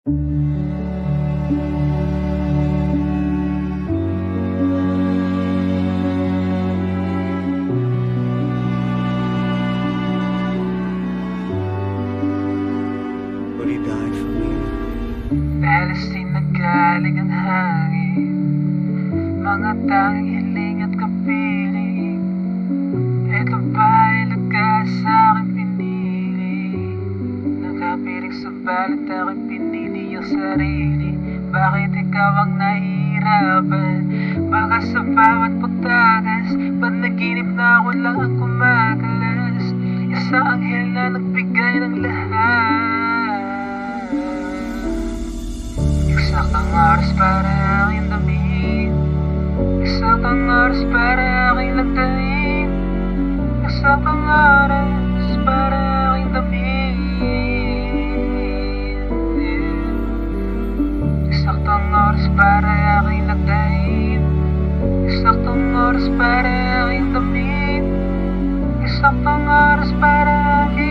But he died for me. Alas din naggaling ang hangin, mga tanging hiling at kapiling. Ito ba'y lakas sa aking pinili? Nakapiring sa balat aking pinili ang sarili. Bakit ikaw ang nahihirapan? Baka sa bawat pagtagas, panaginip na ako lang ang kumakalas. Isang anghel na nagbigay ng lahat. Eksaktang oras para aking damhin, eksaktang oras para aking lagdahin, eksaktang oras para aking damhin, eksaktang oras para aking lagdahin, eksaktang oras para aking damhin, eksaktang oras para aking